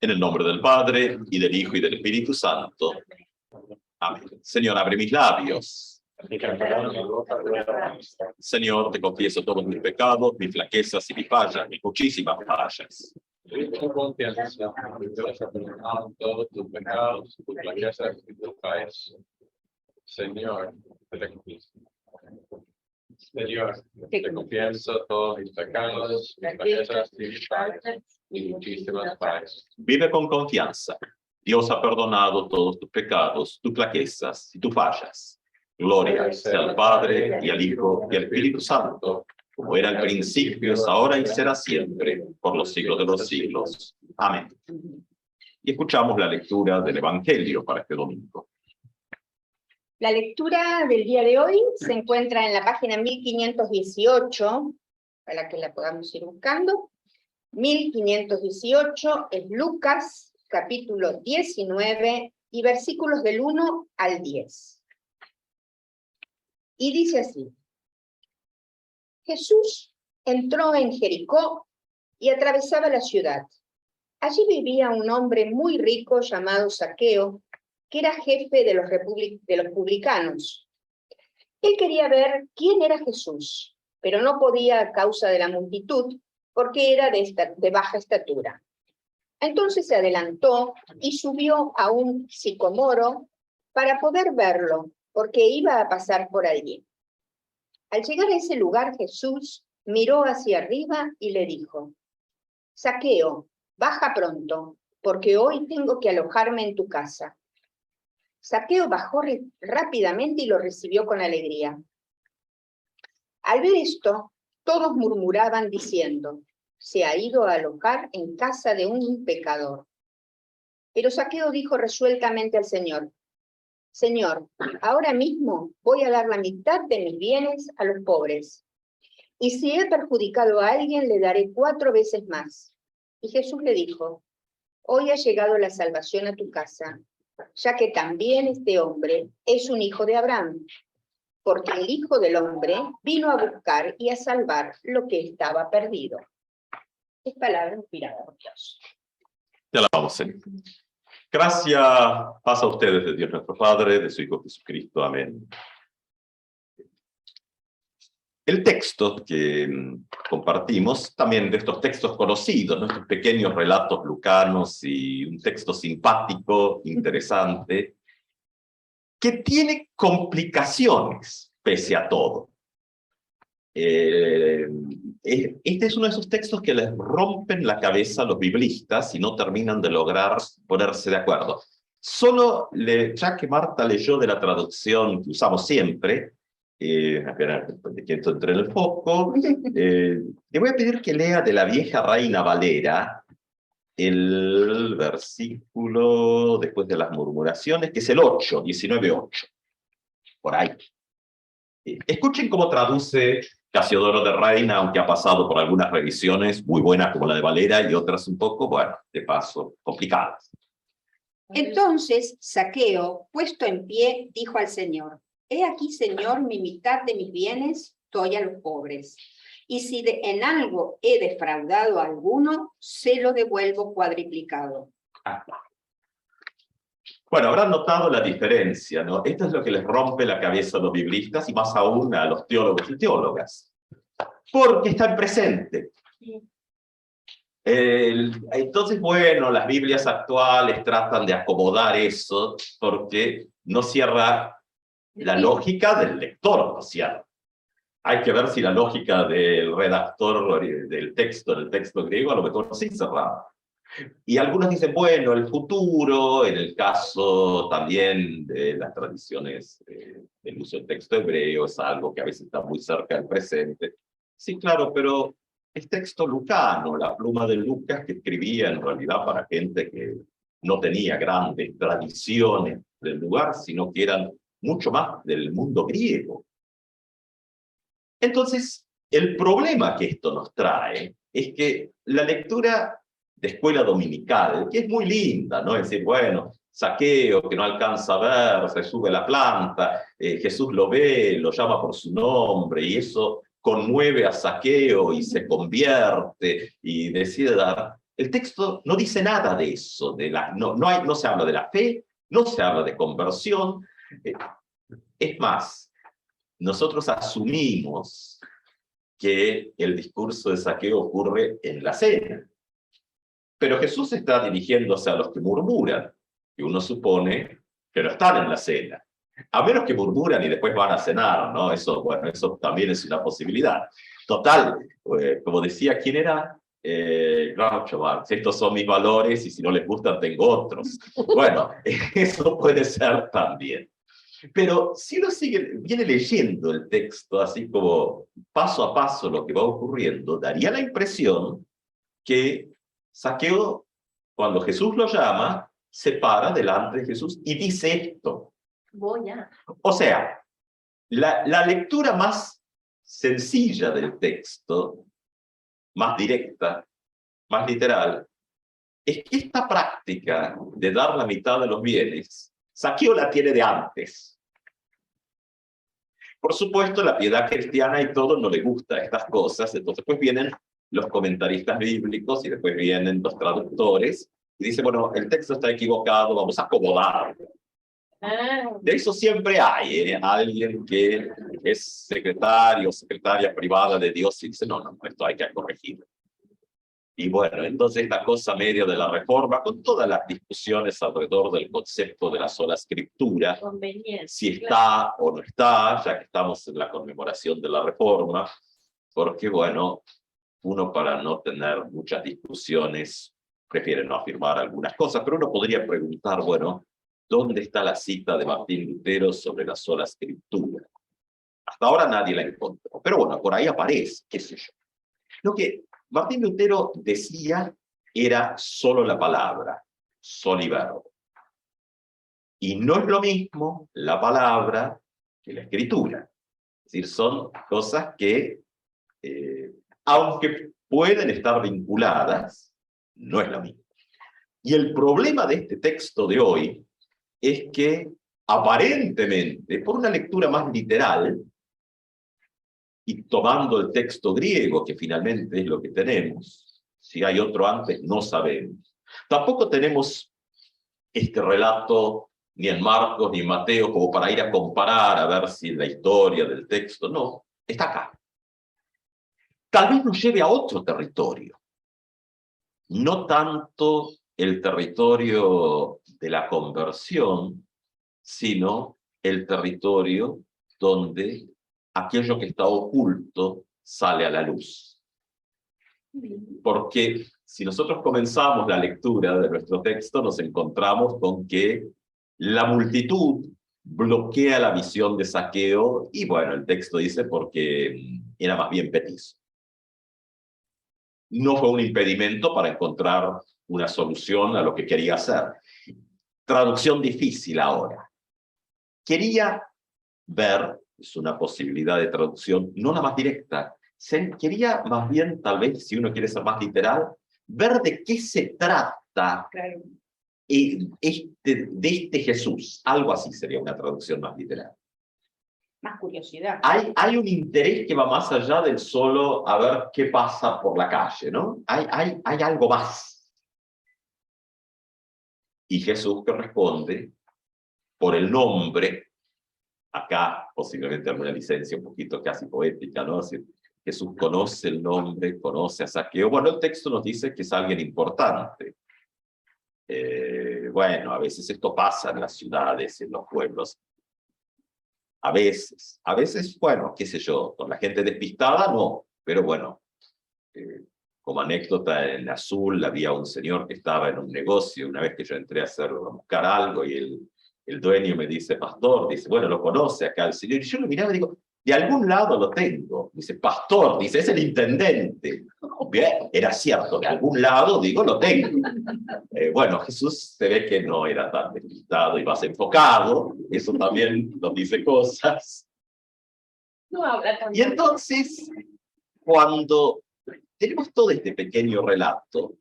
En el nombre del Padre, y del Hijo, y del Espíritu Santo. Amén. Señor, abre mis labios. Señor, te confieso todos mis pecados, mis flaquezas y mis fallas, mis muchísimas fallas. Todos tus pecados, tus flaquezas y tus fallas. Señor, te confieso. Señor, te confieso todos mis pecados, mis flaquezas y mis fallas, y muchísimas fallas. Vive con confianza. Dios ha perdonado todos tus pecados, tus flaquezas y tus fallas. Gloria sea al Padre, y al Hijo, y al Espíritu Santo, como era al principio, es ahora y será siempre, por los siglos de los siglos. Amén. Y escuchamos la lectura del Evangelio para este domingo. La lectura del día de hoy se encuentra en la página 1518, para que la podamos ir buscando. 1518 es Lucas, capítulo 19, y versículos del 1 al 10. Y dice así: Jesús entró en Jericó y atravesaba la ciudad. Allí vivía un hombre muy rico llamado Zaqueo, que era jefe de los publicanos. Él quería ver quién era Jesús, pero no podía a causa de la multitud, porque era de baja estatura. Entonces se adelantó y subió a un sicomoro para poder verlo, porque iba a pasar por allí. Al llegar a ese lugar, Jesús miró hacia arriba y le dijo: Zaqueo, baja pronto, porque hoy tengo que alojarme en tu casa. Zaqueo bajó rápidamente y lo recibió con alegría. Al ver esto, todos murmuraban diciendo: se ha ido a alojar en casa de un pecador. Pero Zaqueo dijo resueltamente al Señor: Señor, ahora mismo voy a dar la mitad de mis bienes a los pobres. Y si he perjudicado a alguien, le daré 4 veces más. Y Jesús le dijo: hoy ha llegado la salvación a tu casa, ya que también este hombre es un hijo de Abraham, porque el Hijo del Hombre vino a buscar y a salvar lo que estaba perdido. Es palabra inspirada por Dios. Te alabamos, Señor. Gracia, paz a ustedes de Dios nuestro Padre, de su Hijo Jesucristo. Amén. El texto que compartimos, también de estos textos conocidos, nuestros pequeños relatos lucanos y un texto simpático, interesante, que tiene complicaciones pese a todo. Este es uno de esos textos que les rompen la cabeza a los biblistas y no terminan de lograr ponerse de acuerdo. Ya que Marta leyó de la traducción que usamos siempre, espera, que esto entre en el foco, le voy a pedir que lea de la Vieja Reina Valera el versículo después de las murmuraciones, que es el 8, 19:8, por ahí. Escuchen cómo traduce Casiodoro de Reina, aunque ha pasado por algunas revisiones muy buenas como la de Valera y otras un poco, bueno, de paso, complicadas. Entonces Zaqueo, puesto en pie, dijo al Señor: he aquí, Señor, mi mitad de mis bienes doy a los pobres. Y si en algo he defraudado a alguno, se lo devuelvo cuadriplicado. Bueno, habrán notado la diferencia, ¿no? Esto es lo que les rompe la cabeza a los biblistas y más aún a los teólogos y teólogas. Porque está en presente. Entonces, bueno, las Biblias actuales tratan de acomodar eso porque no cierra la lógica del lector, ¿no es cierto? Hay que ver si la lógica del redactor del texto griego a lo mejor sí cerraba. Y algunos dicen, bueno, el futuro, en el caso también de las tradiciones del uso del texto hebreo, es algo que a veces está muy cerca del presente. Sí, claro, pero es texto lucano, la pluma de Lucas, que escribía en realidad para gente que no tenía grandes tradiciones del lugar, sino que eran mucho más del mundo griego. Entonces, el problema que esto nos trae es que la lectura de escuela dominical, que es muy linda, ¿no? Es decir, bueno, Zaqueo, que no alcanza a ver, se sube a la planta, Jesús lo ve, lo llama por su nombre, y eso conmueve a Zaqueo y se convierte y decide dar. El texto no dice nada de eso, no se habla de la fe, no se habla de conversión. Es más, nosotros asumimos que el discurso de Zaqueo ocurre en la cena. Pero Jesús está dirigiéndose a los que murmuran, y uno supone que no están en la cena. A menos que murmuran y después van a cenar, ¿no? Eso, bueno, eso también es una posibilidad. Total, como decía, ¿quién era? Groucho Marx, estos son mis valores y si no les gustan tengo otros. Bueno, eso puede ser también. Pero si uno viene leyendo el texto así como paso a paso lo que va ocurriendo, daría la impresión que Zaqueo, cuando Jesús lo llama, se para delante de Jesús y dice esto. Voy a. O sea, la lectura más sencilla del texto, más directa, más literal, es que esta práctica de dar la mitad de los bienes, Zaqueo la tiene de antes. Por supuesto, la piedad cristiana y todo no le gusta estas cosas, entonces pues vienen los comentaristas bíblicos y después vienen los traductores y dicen, bueno, el texto está equivocado, vamos a acomodarlo. De eso siempre hay, alguien que es secretario o secretaria privada de Dios y dice, no, esto hay que corregirlo. Y bueno, entonces esta cosa media de la reforma, con todas las discusiones alrededor del concepto de la sola escritura, si está o no está, ya que estamos en la conmemoración de la reforma, porque bueno, uno para no tener muchas discusiones prefiere no afirmar algunas cosas, pero uno podría preguntar, bueno, ¿dónde está la cita de Martín Lutero sobre la sola escritura? Hasta ahora nadie la encontró, pero bueno, por ahí aparece, qué sé yo. Lo que Martín Lutero decía era solo la palabra, sol y verbo. Y no es lo mismo la palabra que la escritura. Es decir, son cosas que, aunque pueden estar vinculadas, no es lo mismo. Y el problema de este texto de hoy es que aparentemente, por una lectura más literal, y tomando el texto griego, que finalmente es lo que tenemos, si hay otro antes, no sabemos. Tampoco tenemos este relato ni en Marcos ni en Mateo como para ir a comparar, a ver si la historia del texto, no, está acá. Tal vez nos lleve a otro territorio, no tanto el territorio de la conversión, sino el territorio donde aquello que está oculto sale a la luz. Porque si nosotros comenzamos la lectura de nuestro texto, nos encontramos con que la multitud bloquea la visión de Zaqueo, y bueno, el texto dice porque era más bien petizo. No fue un impedimento para encontrar una solución a lo que quería hacer. Traducción difícil ahora. Quería ver, es una posibilidad de traducción, no la más directa, quería más bien, tal vez, si uno quiere ser más literal, ver de qué se trata de este Jesús. Algo así sería una traducción más literal. Más curiosidad. Hay un interés que va más allá del solo a ver qué pasa por la calle, ¿no? Hay algo más. Y Jesús que responde por el nombre, acá posiblemente alguna licencia un poquito casi poética, ¿no? Así, Jesús conoce el nombre, conoce a Zaqueo. Bueno, el texto nos dice que es alguien importante. Bueno, a veces esto pasa en las ciudades, en los pueblos. A veces, bueno, qué sé yo, con la gente despistada no, pero bueno, como anécdota, en Azul había un señor que estaba en un negocio, una vez que yo entré a buscar algo, y el dueño me dice, pastor, dice, bueno, lo conoce acá el señor, y yo lo miraba y digo, de algún lado lo tengo, dice, pastor, dice, es el intendente. Bien, era cierto, de algún lado, digo, lo tengo. Bueno, Jesús se ve que no era tan despistado y más enfocado, eso también nos dice cosas. No habla tanto. Y entonces, cuando tenemos todo este pequeño relato,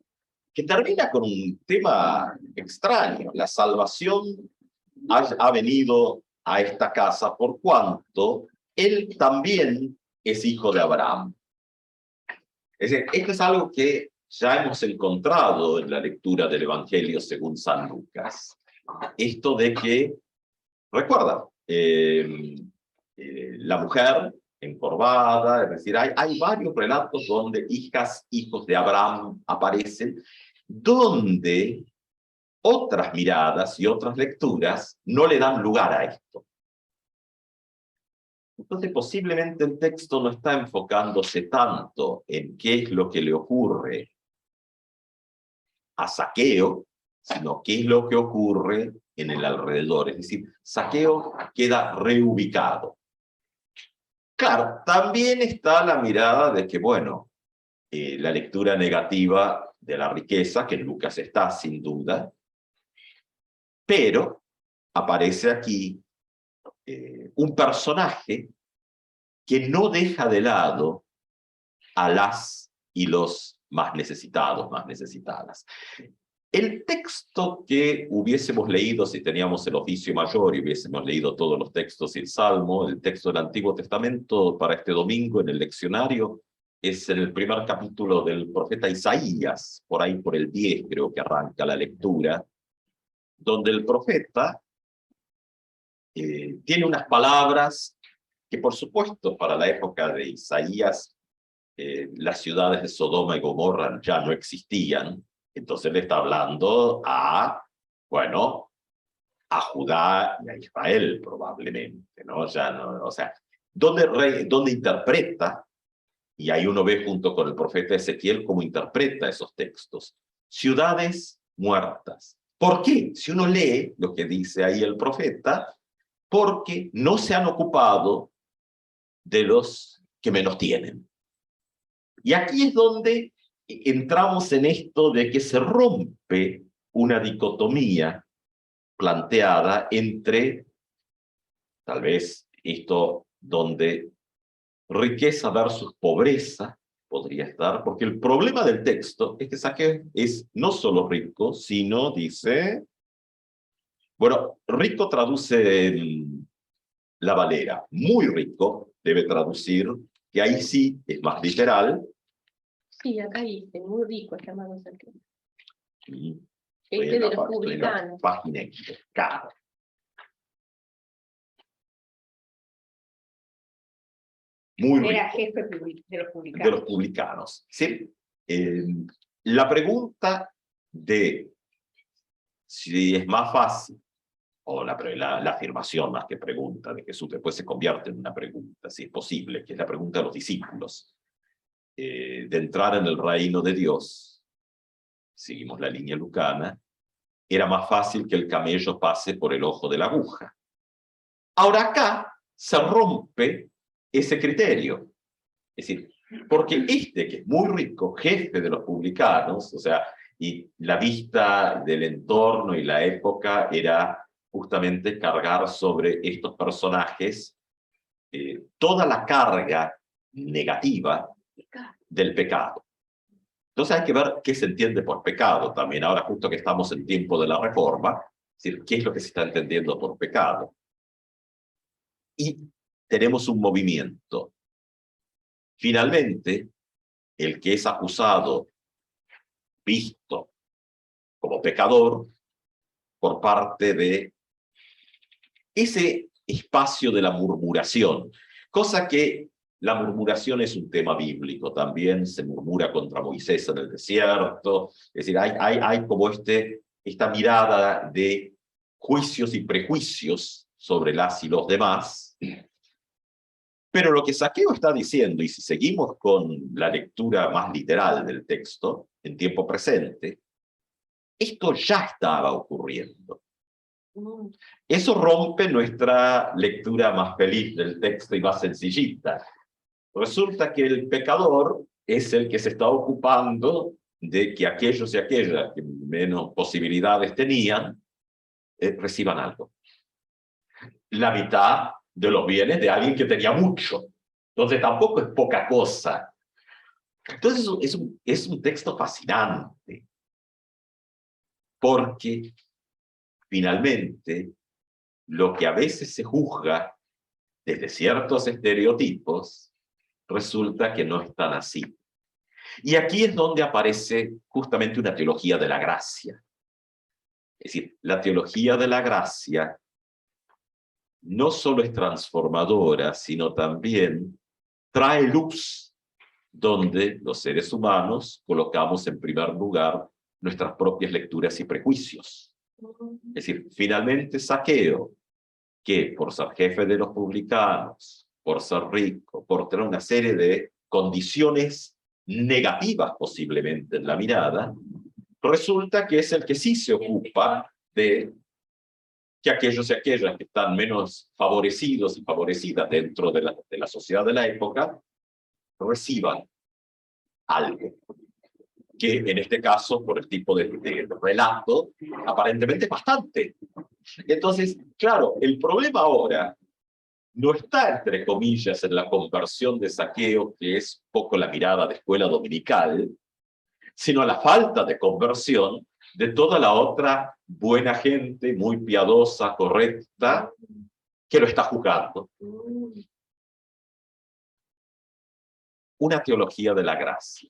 que termina con un tema extraño, la salvación ha venido a esta casa por cuanto él también es hijo de Abraham. Es decir, esto es algo que ya hemos encontrado en la lectura del Evangelio según San Lucas. Esto de que, recuerda, la mujer encorvada, es decir, hay varios relatos donde hijas, hijos de Abraham aparecen, donde otras miradas y otras lecturas no le dan lugar a esto. Entonces, posiblemente el texto no está enfocándose tanto en qué es lo que le ocurre a Zaqueo, sino qué es lo que ocurre en el alrededor. Es decir, Zaqueo queda reubicado. Claro, también está la mirada de que, bueno, la lectura negativa de la riqueza, que en Lucas está sin duda, pero aparece aquí un personaje que no deja de lado a las y los más necesitados, más necesitadas. El texto que hubiésemos leído si teníamos el oficio mayor y hubiésemos leído todos los textos y el Salmo, el texto del Antiguo Testamento para este domingo en el leccionario, es en el primer capítulo del profeta Isaías, por ahí por el 10 creo que arranca la lectura, donde el profeta tiene unas palabras que por supuesto para la época de Isaías las ciudades de Sodoma y Gomorra ya no existían, entonces le está hablando a, bueno, a Judá y a Israel probablemente, ¿no? Ya no, o sea, donde interpreta, y ahí uno ve junto con el profeta Ezequiel cómo interpreta esos textos, ciudades muertas. ¿Por qué? Si uno lee lo que dice ahí el profeta, porque no se han ocupado de los que menos tienen. Y aquí es donde entramos en esto de que se rompe una dicotomía planteada entre, tal vez, esto donde riqueza versus pobreza podría estar, porque el problema del texto es que Zaqueo es no solo rico, sino, dice, bueno, rico traduce la Valera, muy rico debe traducir, que ahí sí es más literal. Sí, acá dice, muy rico, llamado Zaqueo. Sí, Este de los publicanos. Página claro. Muy rico. Era jefe de los publicanos. De los publicanos. ¿Sí? La pregunta de si es más fácil, o la afirmación más que pregunta de Jesús, después se convierte en una pregunta, si es posible, que es la pregunta de los discípulos, de entrar en el reino de Dios, seguimos la línea lucana, era más fácil que el camello pase por el ojo de la aguja. Ahora acá se rompe ese criterio. Es decir, porque este que es muy rico, jefe de los publicanos, o sea, y la vista del entorno y la época era justamente cargar sobre estos personajes toda la carga negativa del pecado. Entonces hay que ver qué se entiende por pecado también, ahora justo que estamos en tiempo de la Reforma, es decir, qué es lo que se está entendiendo por pecado. Y tenemos un movimiento. Finalmente, el que es acusado, visto como pecador, por parte de ese espacio de la murmuración, cosa que la murmuración es un tema bíblico también, se murmura contra Moisés en el desierto, es decir, hay como esta mirada de juicios y prejuicios sobre las y los demás. Pero lo que Zaqueo está diciendo, y si seguimos con la lectura más literal del texto, en tiempo presente, esto ya estaba ocurriendo. Eso rompe nuestra lectura más feliz del texto y más sencillita. Resulta que el pecador es el que se está ocupando de que aquellos y aquellas que menos posibilidades tenían reciban algo. La mitad de los bienes de alguien que tenía mucho. Entonces tampoco es poca cosa. Entonces es un texto fascinante. Porque finalmente lo que a veces se juzga desde ciertos estereotipos resulta que no es tan así. Y aquí es donde aparece justamente una teología de la gracia. Es decir, la teología de la gracia no solo es transformadora, sino también trae luz, donde los seres humanos colocamos en primer lugar nuestras propias lecturas y prejuicios. Es decir, finalmente Zaqueo, que por ser jefe de los publicanos, por ser rico, por tener una serie de condiciones negativas posiblemente en la mirada, resulta que es el que sí se ocupa de que aquellos y aquellas que están menos favorecidos y favorecidas dentro de la sociedad de la época reciban algo, que en este caso, por el tipo de relato, aparentemente es bastante. Entonces, claro, el problema ahora no está, entre comillas, en la conversión de Zaqueo, que es poco la mirada de escuela dominical, sino la falta de conversión de toda la otra buena gente, muy piadosa, correcta, que lo está juzgando. Una teología de la gracia.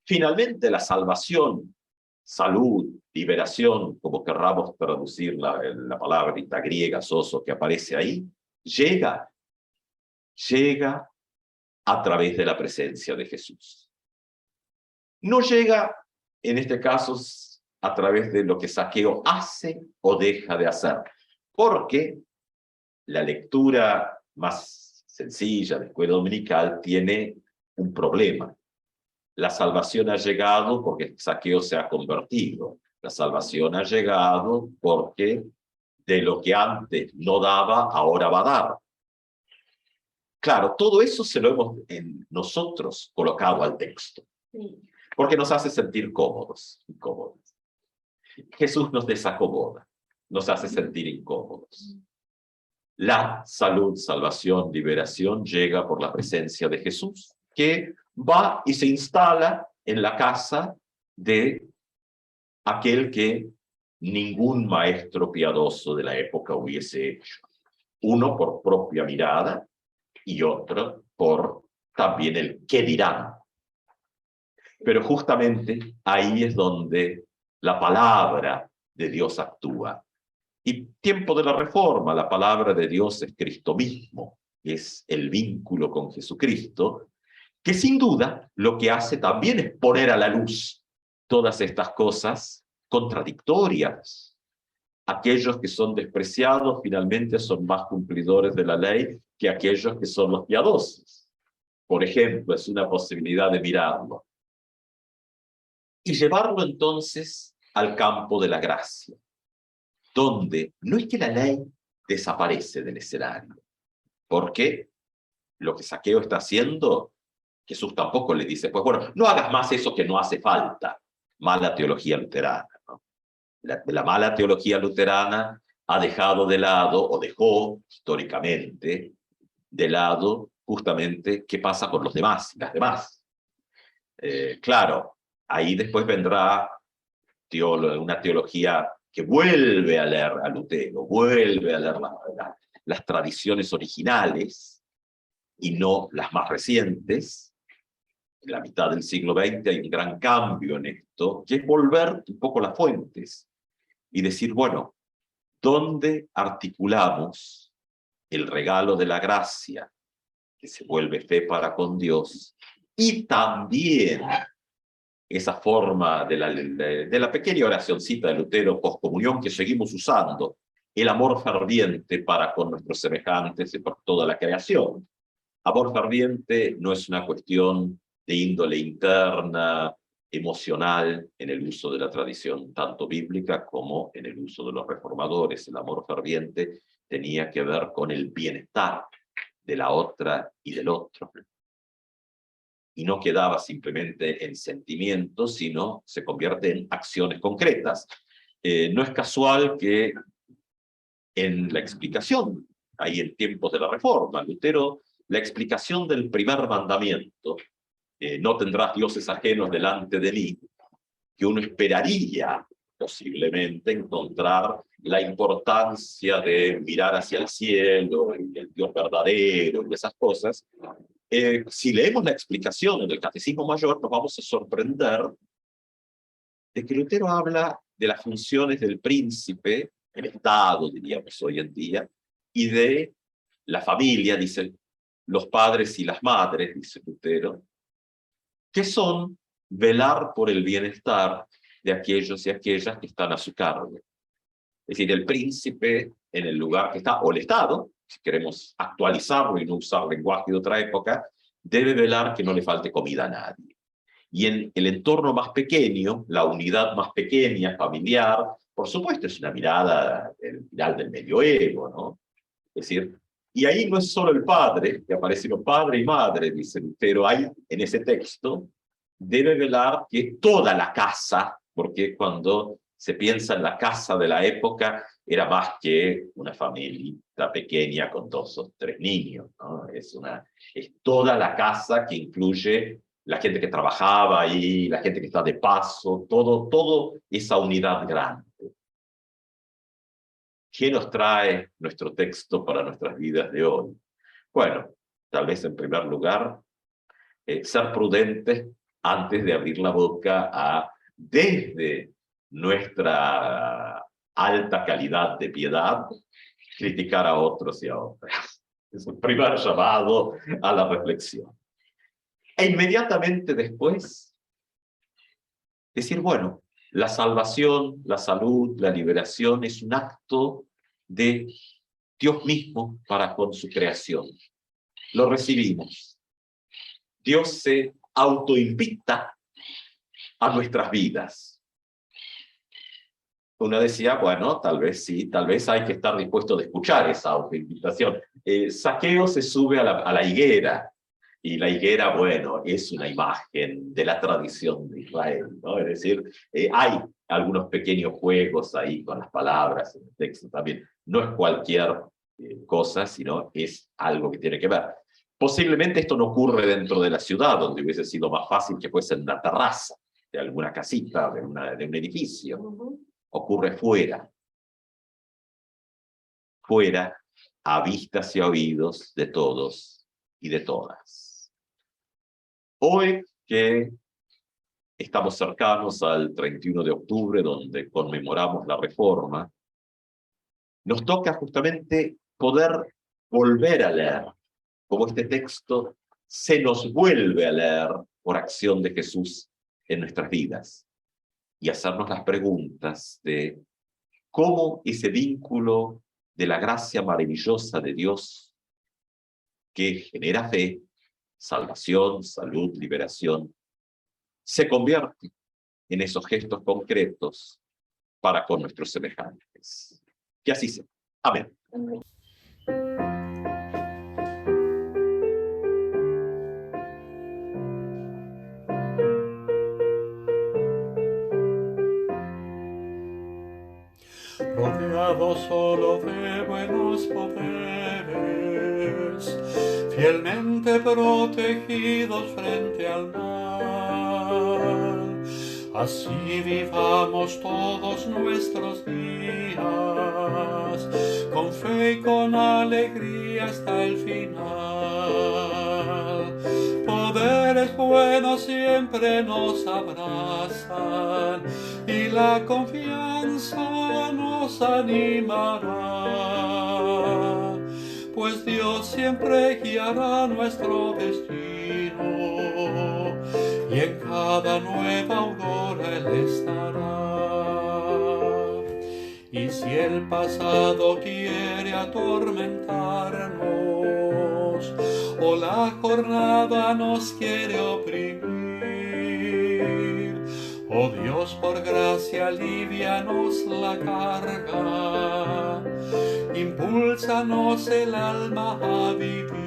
Finalmente, la salvación, salud, liberación, como querramos traducir la palabrita griega, soso, que aparece ahí, llega a través de la presencia de Jesús. No llega, en este caso, a través de lo que Zaqueo hace o deja de hacer, porque la lectura más sencilla de escuela dominical tiene un problema. La salvación ha llegado porque Zaqueo se ha convertido. La salvación ha llegado porque de lo que antes no daba, ahora va a dar. Claro, todo eso se lo hemos nosotros colocado al texto, porque nos hace sentir cómodos, incómodos. Jesús nos desacomoda, nos hace sentir incómodos. La salud, salvación, liberación llega por la presencia de Jesús, que va y se instala en la casa de aquel que ningún maestro piadoso de la época hubiese hecho. Uno por propia mirada y otro por también el qué dirán. Pero justamente ahí es donde la palabra de Dios actúa. Y tiempo de la Reforma, la palabra de Dios es Cristo mismo, es el vínculo con Jesucristo, que sin duda lo que hace también es poner a la luz todas estas cosas contradictorias. Aquellos que son despreciados finalmente son más cumplidores de la ley que aquellos que son los piadosos. Por ejemplo, es una posibilidad de mirarlo. Y llevarlo entonces al campo de la gracia, donde no es que la ley desaparece del escenario, porque lo que Zaqueo está haciendo, Jesús tampoco le dice, pues bueno, no hagas más eso que no hace falta. Mala teología luterana, ¿no? La mala teología luterana ha dejado de lado, o dejó históricamente de lado, justamente qué pasa con los demás, las demás. Claro, ahí después vendrá una teología que vuelve a leer a Lutero, vuelve a leer las tradiciones originales y no las más recientes. En la mitad del siglo XX hay un gran cambio en esto, que es volver un poco las fuentes y decir, bueno, ¿dónde articulamos el regalo de la gracia, que se vuelve fe para con Dios, y también esa forma de la pequeña oracioncita de Lutero postcomunión que seguimos usando, el amor ferviente para con nuestros semejantes y por toda la creación? Amor ferviente no es una cuestión de índole interna, emocional, en el uso de la tradición tanto bíblica como en el uso de los reformadores. El amor ferviente tenía que ver con el bienestar de la otra y del otro. Y no quedaba simplemente en sentimientos, sino se convierte en acciones concretas. No es casual que en la explicación, ahí en tiempos de la Reforma, Lutero, la explicación del primer mandamiento, no tendrás dioses ajenos delante de mí, que uno esperaría posiblemente encontrar la importancia de mirar hacia el cielo, y el Dios verdadero, y esas cosas, Si leemos la explicación en el Catecismo Mayor, nos vamos a sorprender de que Lutero habla de las funciones del príncipe, el Estado, diríamos hoy en día, y de la familia, dice, los padres y las madres, dice Lutero, que son velar por el bienestar de aquellos y aquellas que están a su cargo. Es decir, el príncipe en el lugar que está, o el Estado, si queremos actualizarlo y no usar lenguaje de otra época, debe velar que no le falte comida a nadie. Y en el entorno más pequeño, la unidad más pequeña, familiar, por supuesto es una mirada del final del medioevo, ¿no? Es decir, y ahí no es solo el padre, que aparece como padre y madre, dice Lutero, hay en ese texto, debe velar que toda la casa, porque cuando se piensa en la casa de la época, era más que una familia pequeña con 2 o 3 niños, ¿no? Es toda la casa que incluye la gente que trabajaba ahí, la gente que está de paso, todo esa unidad grande. ¿Qué nos trae nuestro texto para nuestras vidas de hoy? Bueno, tal vez en primer lugar, ser prudentes antes de abrir la boca desde nuestra alta calidad de piedad, criticar a otros y a otras. Es un primer llamado a la reflexión. E inmediatamente después, decir, bueno, la salvación, la salud, la liberación es un acto de Dios mismo para con su creación. Lo recibimos. Dios se autoinvita a nuestras vidas. Uno decía, bueno, tal vez sí, tal vez hay que estar dispuesto a escuchar esa autoinvitación. Zaqueo se sube a la higuera, y la higuera, bueno, es una imagen de la tradición de Israel, ¿no? Es decir, hay algunos pequeños juegos ahí con las palabras en el texto también. No es cualquier cosa, sino es algo que tiene que ver. Posiblemente esto no ocurre dentro de la ciudad, donde hubiese sido más fácil que fuese en la terraza de alguna casita, de un edificio. Ocurre fuera, a vistas y a oídos de todos y de todas. Hoy que estamos cercanos al 31 de octubre, donde conmemoramos la Reforma, nos toca justamente poder volver a leer, como este texto se nos vuelve a leer por acción de Jesús en nuestras vidas, y hacernos las preguntas de cómo ese vínculo de la gracia maravillosa de Dios que genera fe, salvación, salud, liberación, se convierte en esos gestos concretos para con nuestros semejantes. Que así sea. Amén. Amén. Rodeados solo de buenos poderes, fielmente protegidos frente al mal. Así vivamos todos nuestros días, con fe y con alegría hasta el final. Poderes buenos siempre nos abrazan y la confianza nos animará, pues Dios siempre guiará nuestro destino y en cada nueva aurora Él estará. Y si el pasado quiere atormentarnos o la jornada nos quiere oprimir, oh Dios, por gracia alivianos la carga, impúlsanos el alma a vivir.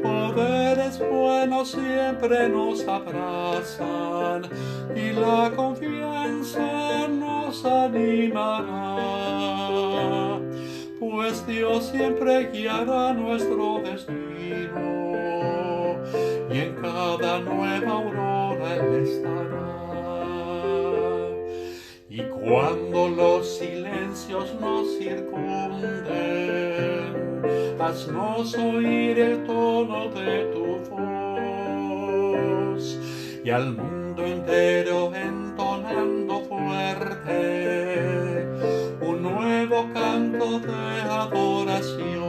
Poderes buenos siempre nos abrazan y la confianza nos animará, pues Dios siempre guiará nuestro destino y en cada nueva aurora Él estará. Y cuando los silencios nos circunden, haznos oír el tono de tu voz, y al mundo entero entonando fuerte un nuevo canto de adoración.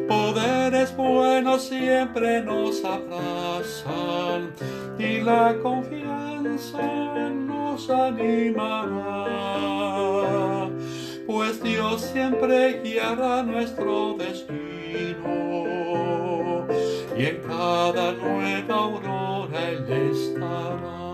Poderes buenos siempre nos abrazan y la confianza nos animará, pues Dios siempre guiará nuestro destino y en cada nueva aurora Él estará.